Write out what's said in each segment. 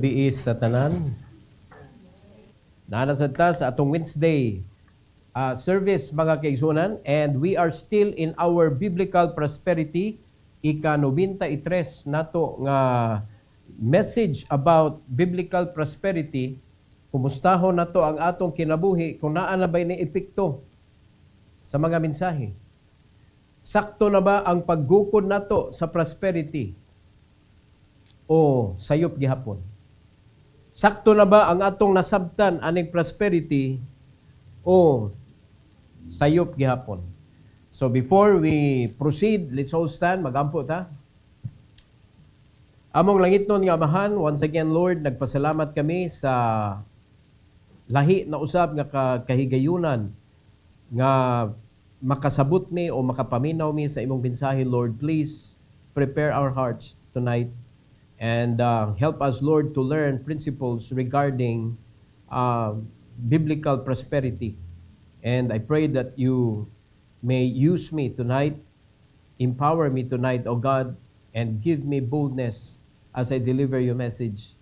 gabi sa tanan. Naanasad ta sa atong Wednesday service mga kaigsunan, and we are still in our biblical prosperity ika-93 nato nga message about biblical prosperity. Kumustahon nato ang atong kinabuhi kung naa na ba ni epekto sa mga mensahe. Sakto na ba ang paggukod nato sa prosperity o sayop gihapon? Sakto na ba ang atong nasabtan aning prosperity o sayop gihapon? So before we proceed, let's all stand, magampo ta. Among langitnon nga Amahan, once again Lord, nagpasalamat kami sa lahi na usab nga kahigayunan nga makasabot mi o makapaminaw mi sa imong mensahe. Lord, please prepare our hearts tonight and help us, Lord, to learn principles regarding biblical prosperity. And I pray that you may use me tonight, empower me tonight, O God, and give me boldness as I deliver your message.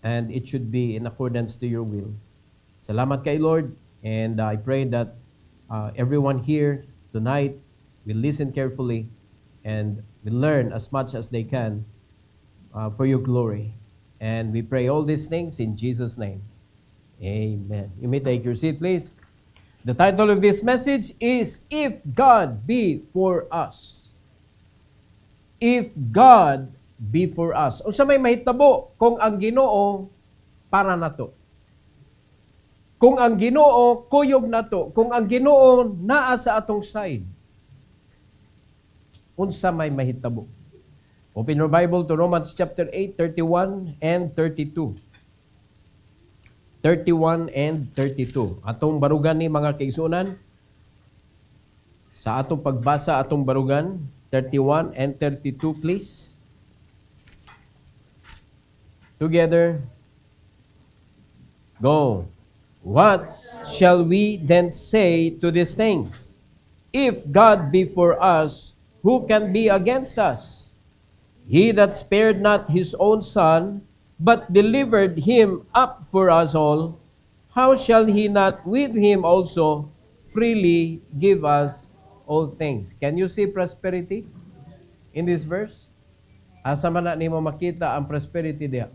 And it should be in accordance to your will. Salamat kay Lord, and I pray that everyone here tonight will listen carefully and will learn as much as they can for your glory. And we pray all these things in Jesus' name. Amen. You may take your seat, please. The title of this message is, If God Be For Us. If God Be For Us. O sa may mahitabo kung ang Ginoo para nato. Kung ang Ginoo kuyog nato, kung ang Ginoo naa sa atong side. Unsa may mahitabo. Open your Bible to Romans chapter 8, 31 and 32. 31 and 32. Atong barugan ni mga kaigsunan. Sa atong pagbasa, atong barugan, 31 and 32, please. Together. Go. What shall we then say to these things? If God be for us, who can be against us? He that spared not his own son, but delivered him up for us all, how shall he not with him also freely give us all things? Can you see prosperity in this verse? Asa man na nimo makita ang prosperity diha?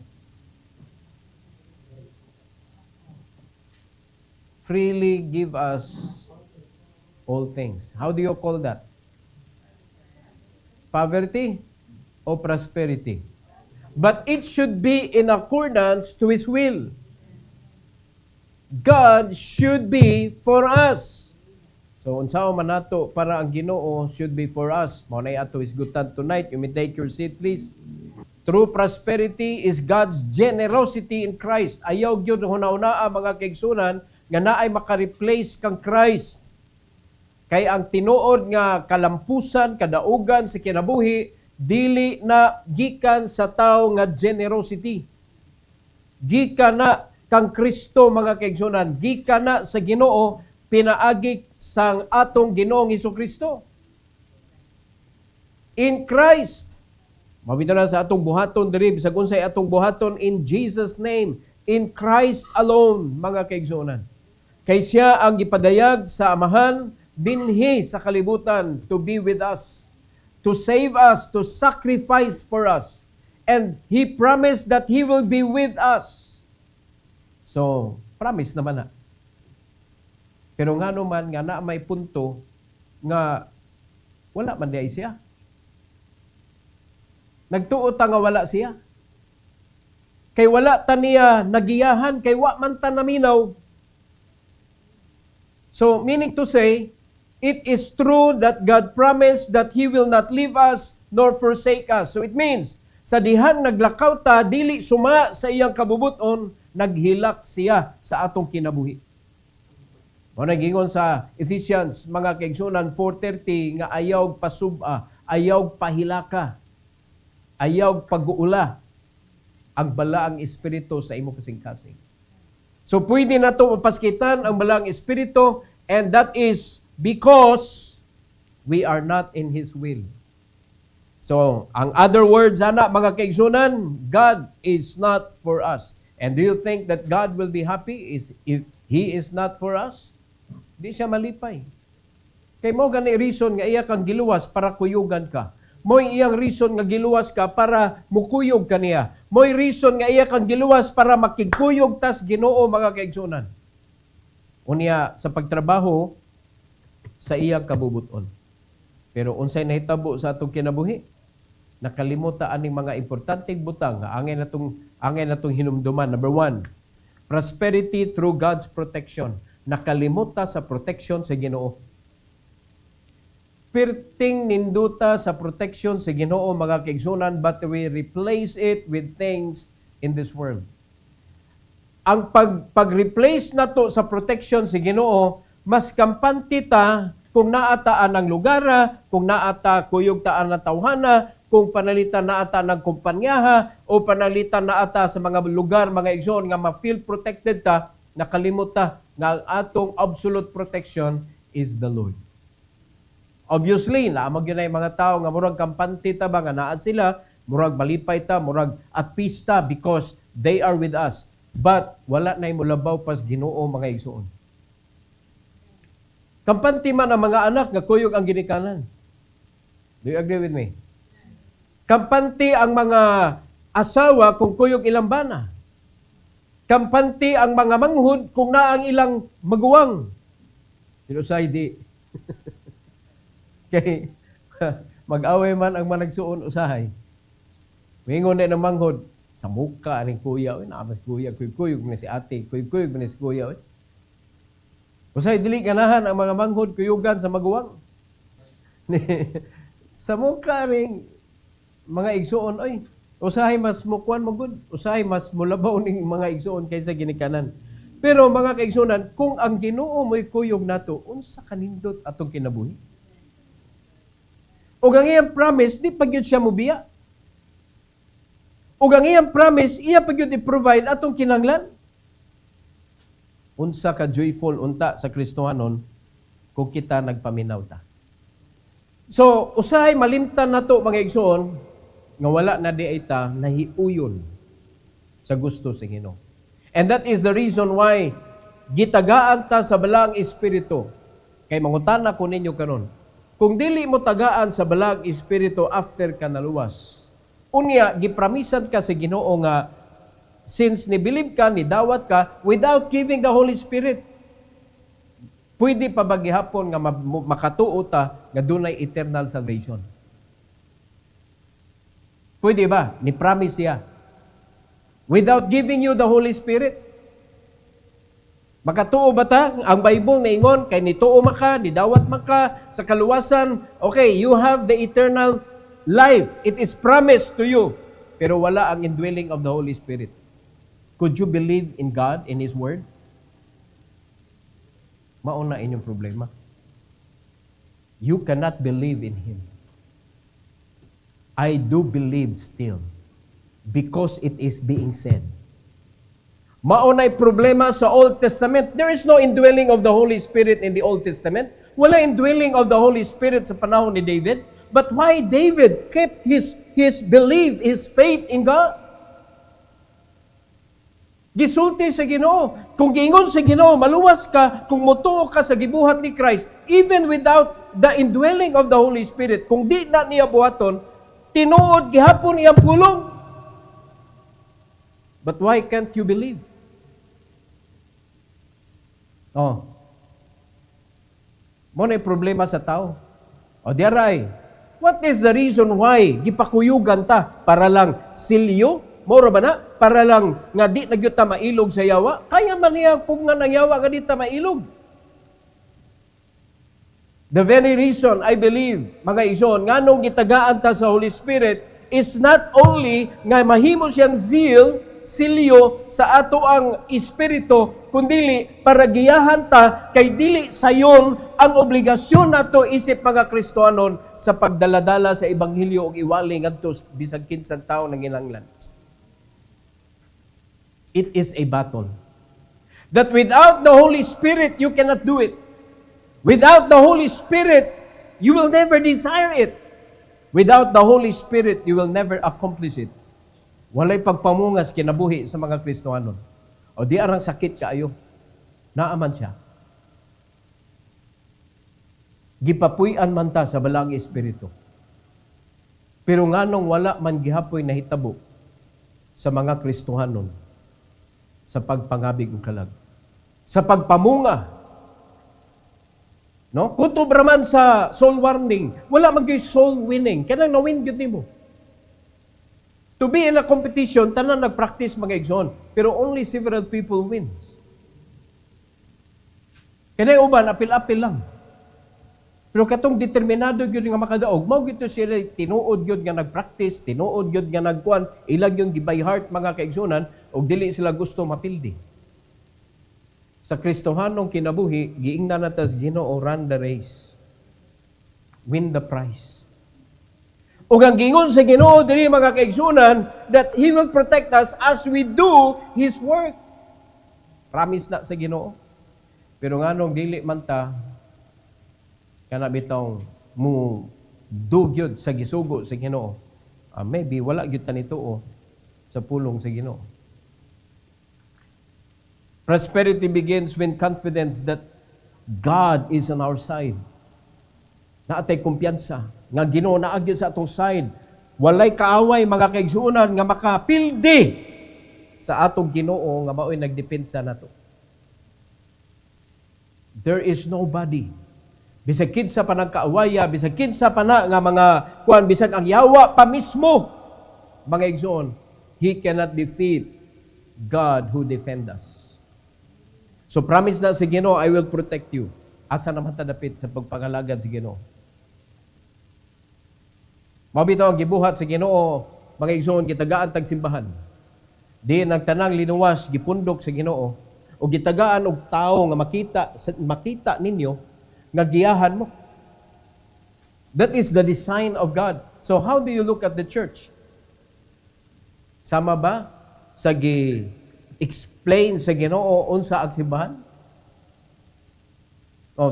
Freely give us all things. How do you call that? Poverty or prosperity? But it should be in accordance to His will. God should be for us. So, unsaon man nato para ang Ginoo should be for us. Mao nay ato isgutan tonight. You may take your seat, please. True prosperity is God's generosity in Christ. Ayaw gyud hunahuna mga kaigsunan nga naay maka-replace kang Christ. Kay ang tinuod nga kalampusan, kadaugan sa kinabuhi, dili na gikan sa tao nga generosity. Gikan na kang Kristo mga kaigsunan. Gikan na sa Ginoo, pinaagi sang atong Ginoong Hesukristo. In Christ. Mabito na sa atong buhaton diri sa unsay atong buhaton in Jesus name. In Christ alone mga kaigsunan. Kay siya ang gipadayag sa Amahan dinhi sa kalibutan to be with us, to save us, to sacrifice for us. And He promised that He will be with us. So, promise naman na. Pero nga naman, nga na may punto nga wala man diay siya. Nagtuo ta nga wala siya. Kay wala ta niya nagiyahan, kay wa man ta naminaw. So, meaning to say, it is true that God promised that He will not leave us nor forsake us. So it means, sa dihang naglakaw ta, dili suma sa iyang kabubuton, naghilak siya sa atong kinabuhi. O nagingon sa Ephesians, mga kaigsunan, 4:30, nga ayaw pasuba, ayaw pahilaka, ayaw pag-uula, ang balaang espiritu sa imo kasing-kasing. So pwede na ito mapaskitan ang balaang espiritu, and that is because we are not in His will. So, ang other words, ana, mga kaigsunan, God is not for us. And do you think that God will be happy if He is not for us? Di siya malipay. Kay mo gani reason nga iya kang giluwas para kuyugan ka. Mo'y iyang reason nga giluwas ka para mukuyog ka niya. Mo'y reason nga iya kang giluwas para makigkuyog tas Ginoo, mga kaigsunan. Unya sa pagtrabaho sa iyang kabubuton. Pero unsay nahitabo sa atong kinabuhi? Nakalimuta aning mga importanteng butang nga angay natong hinumduman. Number 1, prosperity through God's protection. Nakalimuta sa protection sa Ginoo. Pirting ninduta sa protection sa Ginoo, mga kaigsunan, but we replace it with things in this world. Ang pag-replace nato sa protection sa Ginoo, mas kampante ta kung naataan ang lugara, kung naata kuyog taan na tawhana, kung panalitan naata ng kumpanyaha, o panalitan naata sa mga lugar, mga igsoon, nga ma-feel protected ta, nakalimot ta nga ang atong absolute protection is the Lord. Obviously, naamag yun ay mga tao nga murag kampante ta ba nga naa sila, murag malipay ta, murag at peace ta because they are with us. But wala na'y mulabaw pas Ginoo, mga igsoon. Kampante man ang mga anak nga kuyog ang ginikanan. Do you agree with me? Kampante ang mga asawa kung kuyog ilang bana. Kampante ang mga manghud kung naang ilang maguwang. Pero sa di. Kay mag-away man ang managsuon usahay. Mingon na ng manghud, sa muka aning kuya, naamas kuya, kuyog na si ate, kuyog na si kuya. Usahay dili ganahan ang mga manghud kuyugan sa maguwang. Sa muka ring mga igsuon, oy, usahay mas mukuan magud, usahay mas mulabaw ning mga igsuon kaysa ginikanan. Pero mga kaigsunan, kung ang Ginoo mo'y kuyog nato, unsa kanindot atong kinabuhi? O ang iyang promise, di pagyud siya mubiya. O ang iyang promise, iya pagyud i-provide atong kinanglan. Unsa ka joyful unta sa Kristohanon kung kita nagpaminaw ta. So, usahay malimtan nato mga igsoon, nga wala na di ay ta nahiuyon sa gusto sa Ginoo. And that is the reason why gitagaan ta sa balang espiritu. Kay mangutana ko ninyo karon, kung dili mo tagaan sa balang espiritu after ka naluwas, unya gipramisan ka sa Ginoo nga since ni-believe ka, ni-dawat ka, without giving the Holy Spirit, pwede pa ba gihapon nga makatuo ta nga dunay eternal salvation? Pwede ba? Ni-promise siya. Without giving you the Holy Spirit. Makatuo ba ta? Ang Bible na ingon, kay nituo maka, nidawat maka, sa kaluwasan, okay, you have the eternal life. It is promised to you. Pero wala ang indwelling of the Holy Spirit. Could you believe in God, in His Word? Mauna inyong problema. You cannot believe in Him. I do believe still because it is being said. Maunay problema sa Old Testament. There is no indwelling of the Holy Spirit in the Old Testament. Wala indwelling of the Holy Spirit sa panahon ni David. But why David kept his belief, his faith in God? Gisulti sa Ginoo. Kung giingon sa Ginoo, maluwas ka, kung mutuo ka sa gibuhat ni Christ, even without the indwelling of the Holy Spirit, kung di na niya buhaton, tinuod gihapon iyang pulong. But why can't you believe? Oh. Mo na problema sa tao. O diaray, what is the reason why gipakuyugan ta para lang silyo? Moro ba na? Para lang nga di nagyud ta mailog sa yawa? Kaya man niya kung nga nang yawa nga di ta mailog. The very reason, I believe, mga igsoon, nga nung gitagaan ta sa Holy Spirit is not only nga mahimo siyang zeal, silyo sa ato ang espiritu, kundili para giyahan ta kay dili sayon ang obligasyon nato isip mga Kristohanon sa pagdaladala sa ebanghelyo ug iwali ngadto bisag kinsang tawo nang ginanglan. It is a battle. That without the Holy Spirit, you cannot do it. Without the Holy Spirit, you will never desire it. Without the Holy Spirit, you will never accomplish it. Walay pagpamungas kinabuhi sa mga Kristohanon. O di arang sakit kaayo. Naaman siya. Gipapuy-an man ta sa balang Espiritu. Pero nganong wala man gihapoy na hitabo sa mga Kristohanon sa pagpangabig ug kalag. Sa pagpamunga. No? Kutob raman sa soul warning, wala man gyud soul winning. Kanang na-win gyud nimo. To be in a competition, tanan nag-practice mga igsoon, pero only several people wins. Kanay uban apil-apil lang. Pero katong determinado gyud nga makadaog, mao gyud sila tinuod gyud nga nag-practice, tinuod gyud nga nagkuan, ilag yung gibay heart mga kaigsunan ug dili sila gusto mapildi. Sa Kristohanong kinabuhi, giingnan natas Ginoo, run the race. Win the prize. Ug ang gingon sa Ginoo diri mga kaigsunan that He will protect us as we do His work. Promise na sa Ginoo. Pero nganong dili man ta kana bitong mo dugyod sa gisugo sa Ginoo. Maybe wala gyud ta nituo sa pulong sa Ginoo. Prosperity begins when confidence that God is on our side. Naatay kumpiyansa nga Ginoo naa gyud sa atong side. Walay kaaway mga kaigsuonan nga makapildi sa atong Ginoo nga mao'y nagdepensa nato. There is nobody. Bisag kinsa pa nagkaawaya, bisag kinsa pa na nga mga kuan, bisag ang yawa pa mismo, mga igsoon, He cannot defeat God who defend us. So promise na si Ginoo, I will protect you. Asa naman tadapit sa pagpangalagad si Ginoo. Mabitaw ang gibuhat sa Ginoo, mga igsoon, gitagaan tag simbahan. Di nagtanang linuwas, gipundok sa Ginoo, o gitagaan og tao nga makita ninyo nga giyahan mo. That is the design of God. So how do you look at the church? Sama ba sa gi-explain sa Ginoo unsa ang simbahan?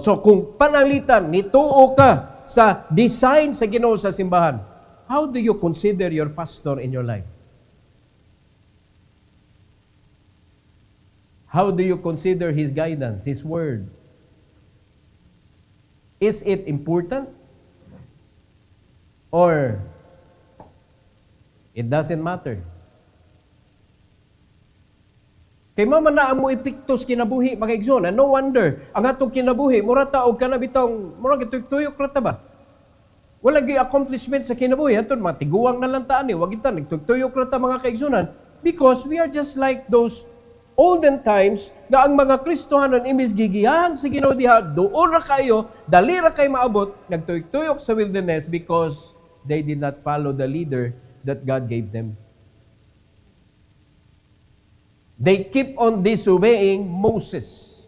So kung pananglitan nituo ka sa design sa Ginoo sa simbahan, how do you consider your pastor in your life? How do you consider his guidance, his word? Is it important? Or it doesn't matter? Kay mama na ang mo ipiktos kinabuhi mga igsoon. No wonder, ang atong kinabuhi, mura taog ka na bitong, mura gituyok rata ba? Wala gi accomplishment sa kinabuhi. Aton, mga tiguang na lang taan wag ita, nagtuyok rata mga kaigsunan. Because we are just like those olden times nga ang mga Kristohanon imbis gigiyahan sa Ginoo diha, doon ra kayo, dali ra kay maabot, nagtuyok-tuyok sa wilderness because they did not follow the leader that God gave them. They keep on disobeying Moses.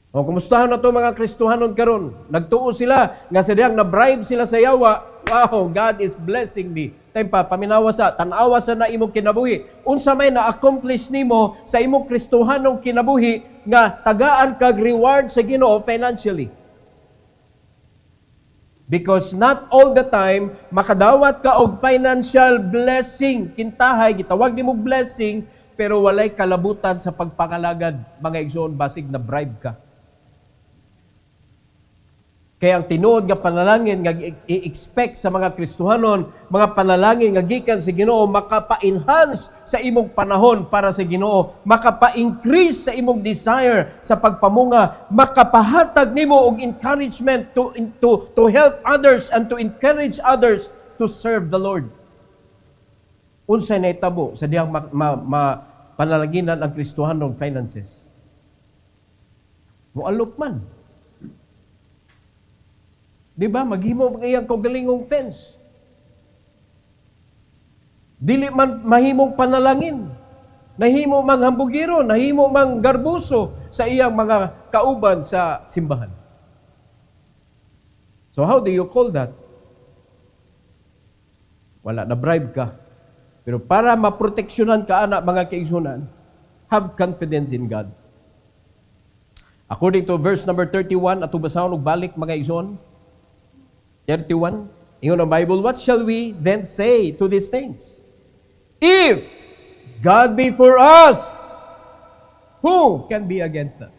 O kumustahan na to mga Kristohanon karon? Nagtuo sila nga sadiyang na-bribe sila sa yawa. Wow, God is blessing me. Tayo pa, paminawa sa, tanawa sa na imong kinabuhi. Unsa may na-accomplish nimo sa imong Kristohanong kinabuhi nga tagaan kag reward sa Ginoo financially. Because not all the time makadawat ka og financial blessing. Kintahay, gitawag nimo blessing, pero walay kalabutan sa pagpangalagad, mga igsoon, basig na bribe ka. Kaya ang tinuod nga panalangin nga i-expect sa mga Kristohanon, mga panalangin nga gikan sa Ginoo, makapa-enhance sa imong panahon para sa Ginoo, makapa-increase sa imong desire sa pagpamunga, makapahatag nimo og encouragement to help others and to encourage others to serve the Lord. Unsay nahitabo sa diyang panalanginan ang Kristohanon finances? Mualok man. Di ba? Maghimo iyang kaugalingong fence. Dili man mahimong panalangin. Nahimo mang hambugiro, nahimo mang garbuso sa iyang mga kauban sa simbahan. So how do you call that? Wala, na-bribe ka. Pero para maproteksyonan ka, anak, mga kaigsunan, have confidence in God. According to verse number 31, at basahon og balik mga igsoon, 31. Ingon ang Bible, what shall we then say to these things? If God be for us, who can be against us?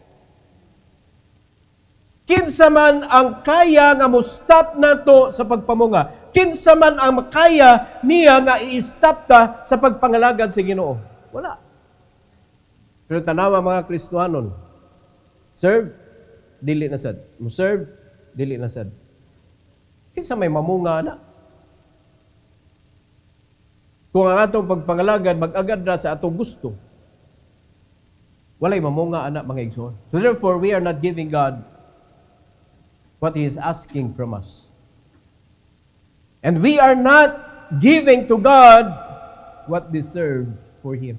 Kinsa man ang kaya nga mo-stop nato sa pagpamunga? Kinsa man ang makaya niya nga i-stop ta sa pagpangalagad sa Ginoo? Wala. Pero tanawa mga Kristohanon, serve, dili na sad. Mo-serve, dili na sad. Kinsa may mamunga na? Kung ang atong pagpangalagad mag-agad ra sa atong gusto, walay mamunga ana mga igsoon. So therefore, we are not giving God what He is asking from us. And we are not giving to God what deserves for Him.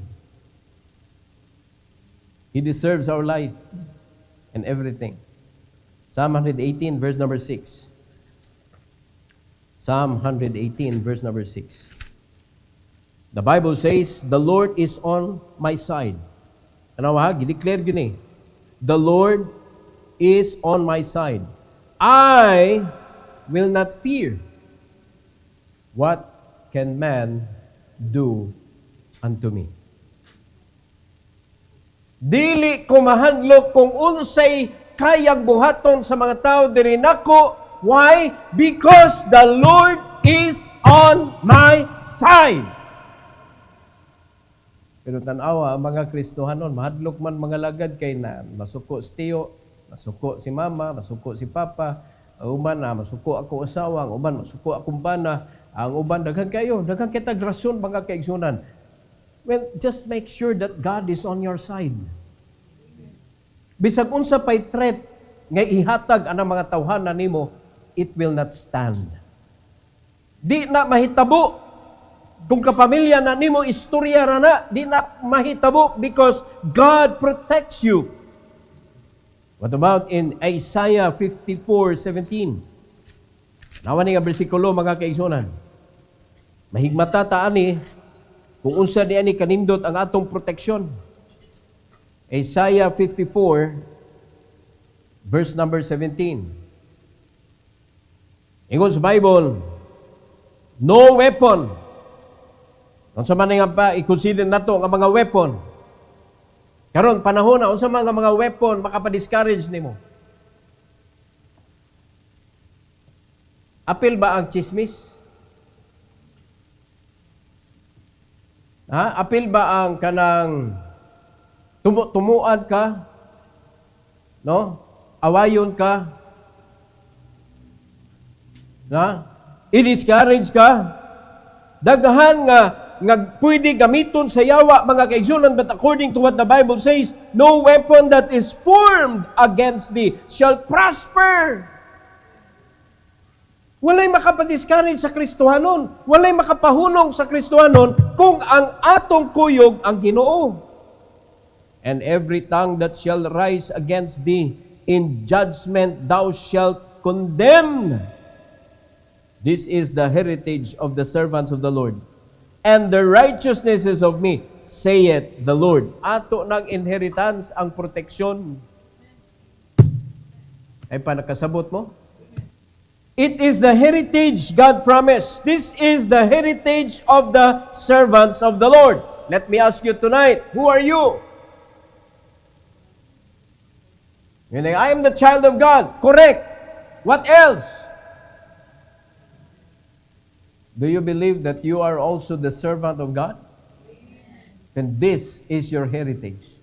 He deserves our life and everything. Psalm 118, verse number 6. Psalm 118, verse number 6. The Bible says, the Lord is on my side. Ano ha? Gideclare gini. The Lord is on my side. I will not fear. What can man do unto me? Dili ko mahadlok kung unsay kayang buhaton sa mga tao diri nako. Why? Because the Lord is on my side. Pero tanawa, mga Kristohanon, mahadlok man mga lagad kay na masuko si tiyo, masuko si mama, masuko si papa, ang uban na masuko ako asawa, ang uban masuko akong bana, ang uban daghan kayo, daghan kita grasyon mga kaigsunan. Well, just make sure that God is on your side. Bisag unsa pay threat nga ihatag anang mga tawhanan nimo, it will not stand. Di na mahitabo kung kapamilya na nimo istorya ra na, di na mahitabo because God protects you. What about in Isaiah 54:17? Nawa ni nga bersikulo mga kaigsunan. Mahigmata ta ani kung unsa di ani kanindot ang atong proteksyon. Isaiah 54 verse number 17. Ingon sa Bible, no weapon. Unsa man nga pa i-consider nato nga mga weapon. Karon panahon na unsa man nga mga weapon makapa-discourage nimo. Apil ba ang chismis? Ha? Apil ba ang kanang tumuan ka? No? Awayon ka? Na? I-discourage ka? Daghan nga pwede gamiton sa yawa mga kaigsunan, but according to what the Bible says, no weapon that is formed against thee shall prosper. Walay makapa-discourage sa Kristohanon. Walay makapahunong sa Kristohanon kung ang atong kuyog ang Ginoo. And every tongue that shall rise against thee in judgment thou shalt condemn. This is the heritage of the servants of the Lord. And the righteousness is of me, saith the Lord. Ato ng inheritance ang proteksyon. Ay pa nakasabot mo? It is the heritage God promised. This is the heritage of the servants of the Lord. Let me ask you tonight, who are you? I am the child of God. Correct. What else? Do you believe that you are also the servant of God? Then this is your heritage.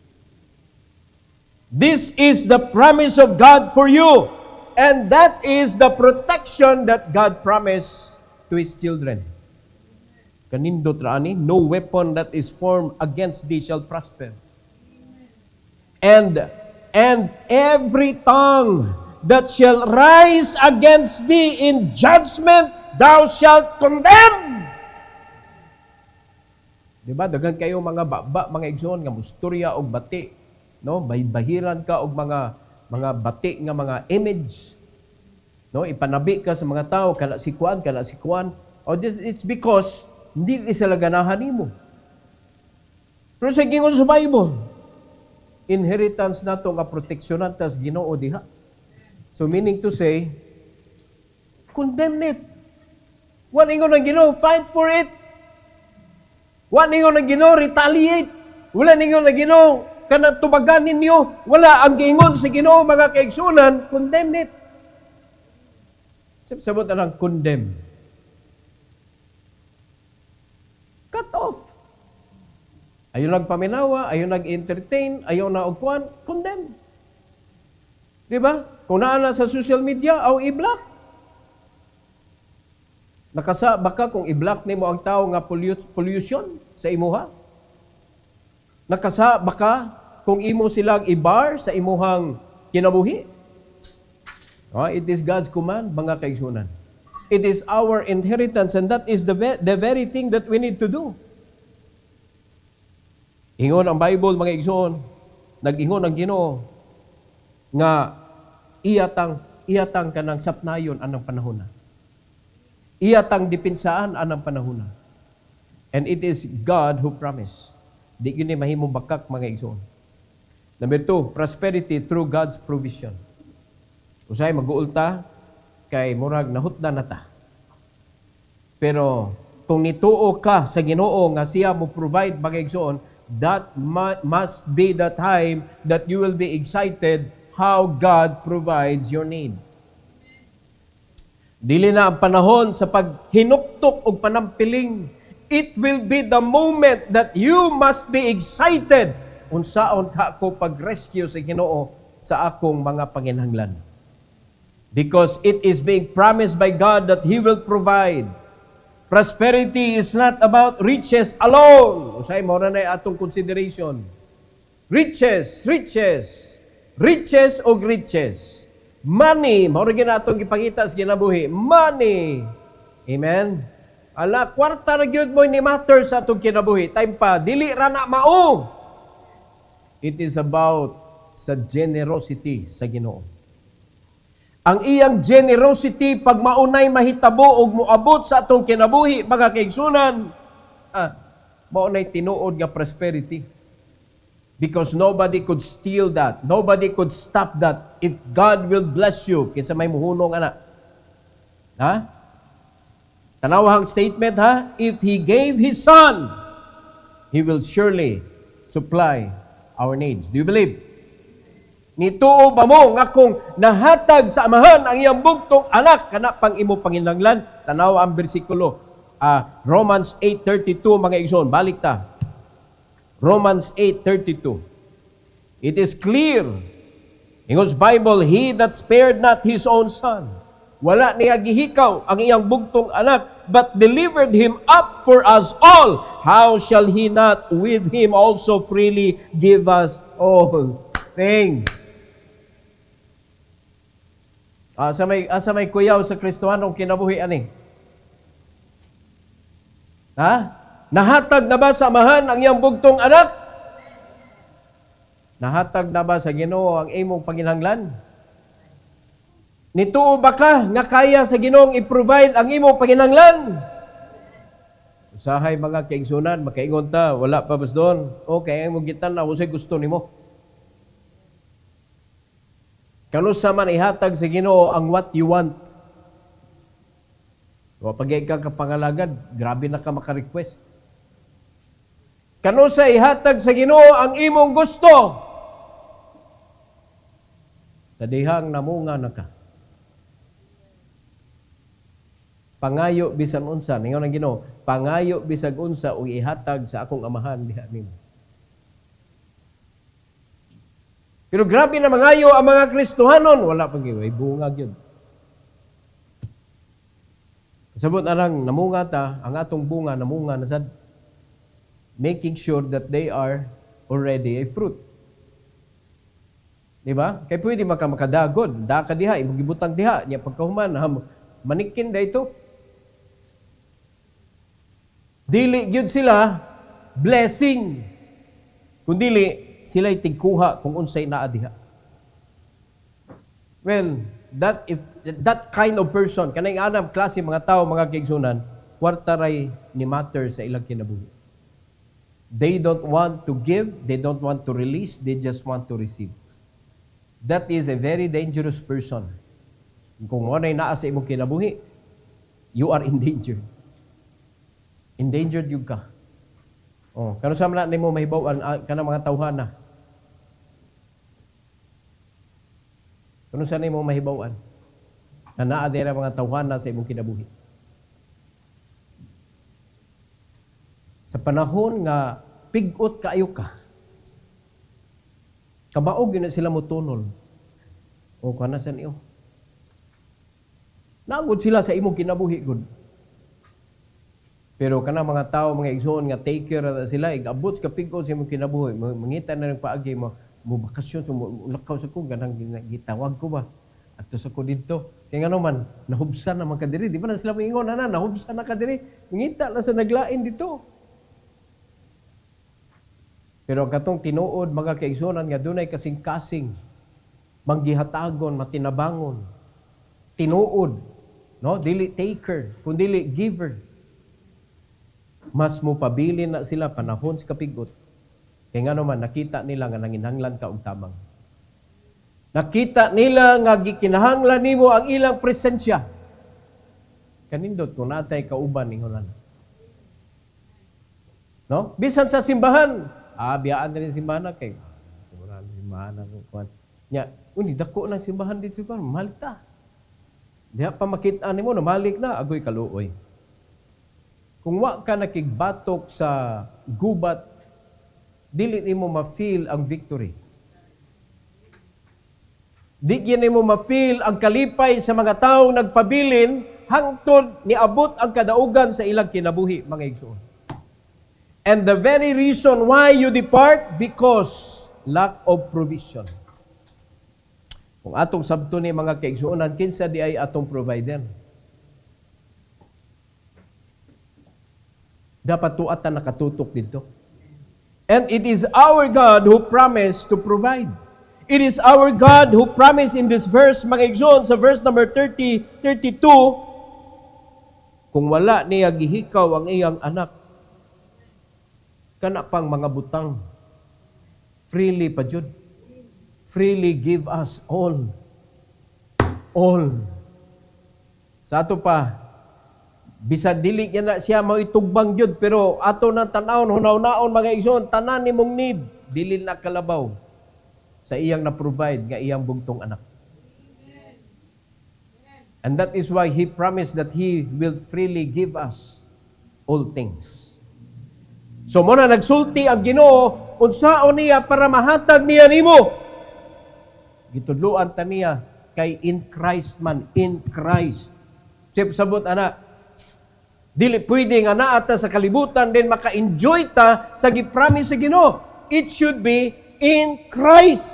This is the promise of God for you. And that is the protection that God promised to His children. Kanindot raani, no weapon that is formed against thee shall prosper. And every tongue that shall rise against thee in judgment, thou shalt condemn. Diba? Daghan kayo mga mga igsoon nga musturya og bati, no? Bahiran ka og mga bati nga mga image. No, ipanabi ka sa mga tao kana si kuan. Oh, it's because hindi sila ganahan nimo. Pero sa gingon sa Bible, inheritance nato nga proteksyonan tas Ginoo diha. So meaning to say, condemn it. Wa ningon ang Ginoo, fight for it. Wa ningon ang Ginoo, retaliate. Wala ningon ang Ginoo, kana tubagan ninyo. Wala ang giingon sa Ginoo, mga kaigsunan, condemn it. Sabot na lang, condemn. Cut off. Ayaw nagpaminawa, ayaw nag-entertain, ayaw na ugkuan, condemn. Di ba? Kung naana sa social media, aw i-block. Baka kung i-block nimo ang tao nga pollution sa imuha. Baka kung imo silang i-bar sa imuhang kinabuhi. It is God's command, mga kaigsunan. It is our inheritance and that is the very thing that we need to do. Ingon ang Bible, mga igsoon, nag-ingon ang Ginoo nga iyatang kanang sapnayon anang panahon na. Iyatang dipinsaan anang panahon na. And it is God who promised. Di yun mahimong bakak, mga igsoon. Number 2, prosperity through God's provision. Usay mag-uulta kay murag nahutdan na ta. Pero kung nituo ka sa Ginoo nga siya mo provide, mga igsoon, that must be the time that you will be excited how God provides your need. Dili na ang panahon sa paghinuktok o panampiling. It will be the moment that you must be excited unsaon ka ko pag-rescue sa Ginoo sa akong mga panginahanglan. Because it is being promised by God that He will provide. Prosperity is not about riches alone. Usay mo na atong consideration. Riches o riches. Money, mo rin atong ipakita sa kinabuhi. Money. Amen? Ala, kwarta na gyud mo ni matter sa atong kinabuhi. Time pa, dili ra na mao. It is about sa generosity sa Ginoo. Ang iyang generosity pag maunay mahitabo og moabot sa atong kinabuhi, mga kaigsunan, maunay tinuod nga prosperity. Because nobody could steal that. Nobody could stop that. If God will bless you, kinsa may muhunong anak. Ha? Tanawahang statement, ha? If He gave His Son, He will surely supply our needs. Do you believe? Nituo ba mo nga kung nahatag sa amahan ang iyang bugtong anak kana pang imo panginahanglan? Tanaw ang bersikulo Romans 8:32, mga igsoon, balik ta. Romans 8:32. It is clear in God's Bible, He that spared not His own Son, wala niya gihikaw ang iyang bugtong anak, but delivered Him up for us all. How shall He not with Him also freely give us all things? Asa may kuyaw sa Kristohanong kinabuhi ani? Ha? Nahatag na ba sa amahan ang iyang bugtong anak? Nahatag na ba sa Ginoo ang imong panginahanglan? Nituo ba ka nga kaya sa Ginoong i-provide ang imong panginahanglan? Usahay mga kaigsunan, makaingon ta, wala pa bas doon. Okay, ang mong gitan-aw usay gusto nimo. Kanusa man ihatag sa Ginoo ang what you want. O pag ka kapangalagad, grabe na ka maka-request. Kanusa ihatag sa Ginoo ang imong gusto. Sa dihang namunga na ka. Pangayo bisan unsa, ningon ang Ginoo, pangayo bisag unsa ug ihatag sa akong amahan diha nimo. Pero grabe na mangayo ang mga Kristohanon, wala pang giway bungag yun. Sabot arang namunga ta, ang atong bunga namunga na sad, making sure that they are already a fruit. Di ba? Kaya pwede makadagod, daka diha, imong gibutang diha, niya pagkahuman, manikin da ito. Dili gyud sila blessing. Kung dili sila'y tigkuha kung unsay naa diha. Well, that kind of person, kanang anam klase mga tao, mga kaigsunan, kwartaray ni matter sa ilang kinabuhi. They don't want to give, they don't want to release, they just want to receive. That is a very dangerous person. Kung mo na'y naa sa imong kinabuhi, you are endangered. Endangered yung ka. Oh, kano sa man nimo mahibaw-an kana mga tawhana. Kano sa nimo mahibaw-an? Na naa dira mga tawhana sa imong kinabuhi. Sa panahon nga pigot kaayo ka, kabaog yun na sila mutunol. O kana sa niyo. Nagod sila sa imong kinabuhi gud. Pero kana mga tao, mga igsoon nga take care na sila, igabot ka pigot sa imong kinabuhi, mangita na ng paagi mo bakasyon, lakaw sa ko, ganang gitawag ko ba? Ato sa ko dito. Kaya nga naman, nahubsan na mga kadiri. Di ba na sila maingon, nahubsan na kadiri. Mangita na sa naglain dito. Pero katong tinuod, mga kaigsunan nga dunay kasing-kasing, manggihatagon, matinabangon, tinuod, no? Dili taker, kundi giver. Mas mo pabilin na sila panahon sa kapigot. Kaya nga naman, nakita nila nga nanginhanglan ka og tamang. Nakita nila nga gikinahanglan nimo ang ilang presensya. Kanindot kung natay kauban ningon. No? Bisan sa simbahan, biyaan na rin simbahan na kay sigurado simbahan na kuan. Nya, uni dako na simbahan dito ko, mahal ta. Diha pa makita nimo na malik na agoy kaluoy. Kung wa ka nakigbatok sa gubat, dili nimo ma-feel ang victory. Di nimo ma-feel ang kalipay sa mga taong nagpabilin hangtod niabot ang kadaugan sa ilang kinabuhi, mga igsoon. And the very reason why you depart, because lack of provision. Kung atong sabto ni mga kaigsuonan, kinsa di ay atong provider. Dapat tuatan nakatutok dito. And it is our God who promised to provide. It is our God who promised in this verse, mga igsoon, sa verse number 30, 32, kung wala niya gihikaw ang iyang anak, kana pang mga butang, freely pa jud. Freely give us all. All. Sa ato pa, bisan dili niya na siya maitugbang jud, pero ato na tanawon, hunaw-naon mga igsoon, tanan nimong need, dili na kalabaw sa iyang na-provide nga iyang bugtong anak. And that is why He promised that He will freely give us all things. So muna nagsulti ang Ginoo unsaon niya para mahatag niya nimo. Gitudloan ta niya kay in Christ man, in Christ. Sabot ana, dili pwede nga naa ta sa kalibutan din maka-enjoy ta sa gipromise sa Ginoo. It should be in Christ.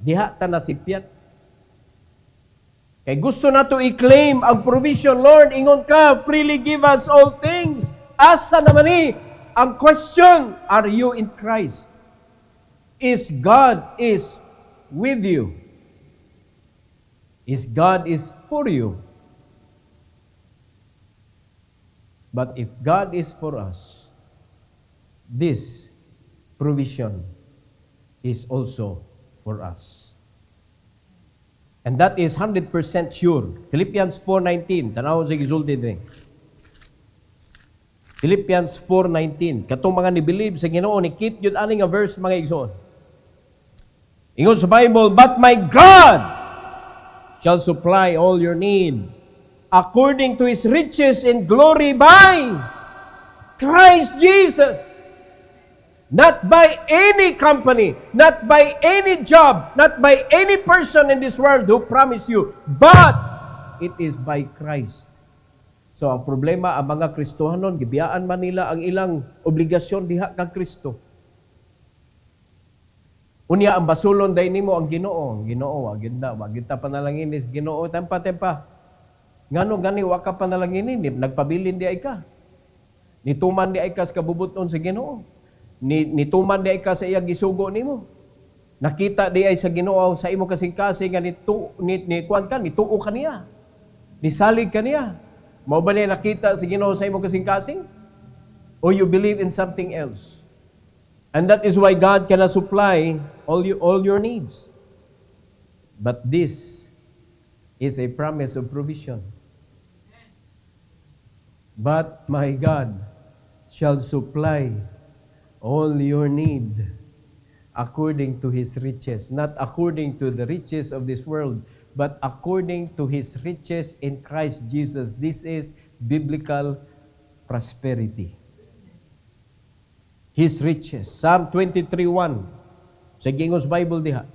Diha ta nasipyat. Kay gusto na to i-claim ang provision, Lord, ingon ka, freely give us all things. Asa naman ni? Ang question, are you in Christ? Is God is with you? Is God is for you? But if God is for us, this provision is also for us. And that is 100% sure. Philippians 4:19, tanawon sa gisulti din. Philippians 4:19, katong mga ni-believe sa Ginoo, ni keep yun ani nga verse mga igsoon. Ingon sa Bible, but my God shall supply all your need according to His riches in glory by Christ Jesus. Not by any company, not by any job, not by any person in this world who promise you, but it is by Christ. So ang problema, ang mga Kristohanon, gibiyaan man nila ang ilang obligasyon diha kang Kristo. Unya ang basulon day nimo ang Ginoo, Ginoo, wag ta panalangin is Ginoo tempa. Ngano gani wa ka panalangin ni nagpabilin di ay ka. Nituman di ay ka sa kabubuton sa Ginoo. Nituman di ay ka sa iyang gisugo nimo. Nakita di ay sa Ginoo sa imo kasing-kasing nga nituo ka niya. Nisalig ka niya. Mao ba niya nakita sa Ginoo sa imo kasing-kasing? Or you believe in something else? And that is why God cannot supply all your needs. But this It's a promise of provision. But my God shall supply all your need according to His riches, not according to the riches of this world, but according to His riches in Christ Jesus. This is biblical prosperity. His riches. Psalm 23:1. Sa Gingos Bible diha.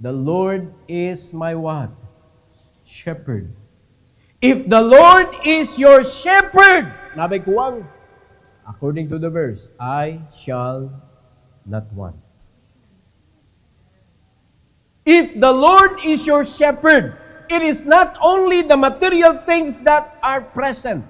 The Lord is my what? Shepherd. If the Lord is your shepherd, nabay kuwang, according to the verse, I shall not want. If the Lord is your shepherd, it is not only the material things that are present.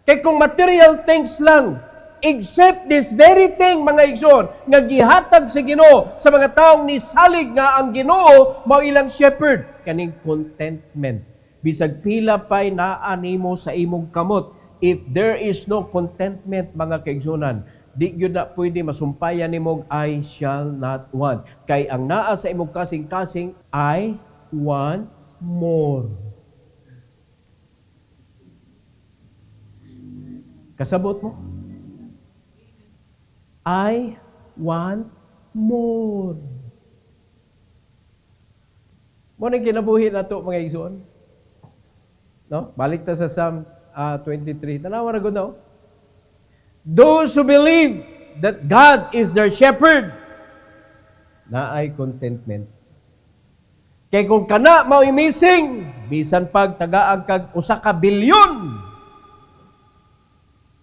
Kaya kung material things lang, except this very thing, mga igsoon, nga gihatag sa Ginoo sa mga taong nisalig nga ang Ginoo mao ilang shepherd, kaning contentment. Bisag pila pa'y naanimo sa imong kamot. If there is no contentment, mga kaigsunan, di yun na pwede masumpayan nimong I shall not want. Kay ang naa sa imong kasing-kasing, I want more. Kasabot mo? I want more. Mo nang kinabuhi na ito, mga igsoon. No? Balik ta sa Psalm 23. Tanawa na no? Those who believe that God is their shepherd, na ay contentment. Kay kung kana mao missing, bisan pag tagaag kag usa ka bilyon,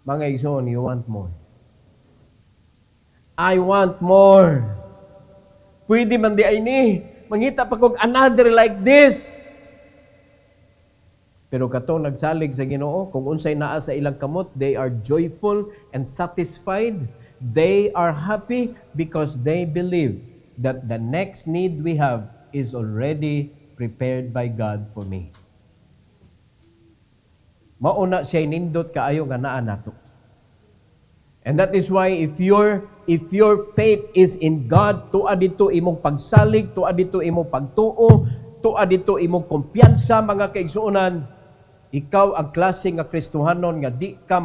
mga igsoon, you want more. I want more. Pwede man di ay ni, mangita pa kog another like this. Pero katong nagsalig sa Ginoo, kung unsay naa sa ilang kamot, they are joyful and satisfied. They are happy because they believe that the next need we have is already prepared by God for me. Mauna siya nindot kaayo nga naa nato. And that is why if your faith is in God, tuad dito imong pagsalig, tuad dito imong pagtuo, tuad dito imong kumpiyansa, mga kaigsuonan, ikaw ang klase nga Kristohanon nga di ka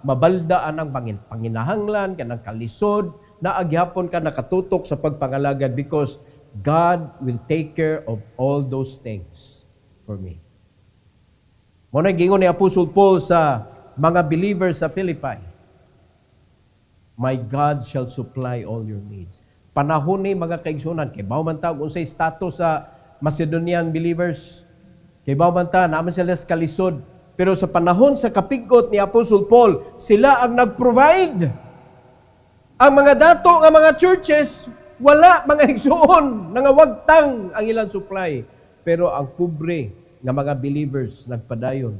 mabaldaan ang panginahanglan, kanang kalisod, na agyapon ka nakatutok sa pagpangalagad because God will take care of all those things for me. Muna gingon ni Apostle Paul sa mga believers sa Philippi, my God shall supply all your needs. Panahon ni mga kaigsunan, kay bawman ta unsay status sa Macedonian believers, kay bawman ta naman sila sa kalisod, pero sa panahon sa kapigot ni Apostle Paul, sila ang nag-provide. Ang mga dato nga mga churches, wala mga igsuon, nangawagtang ang ilang supply. Pero ang pobre nga mga believers nagpadayon.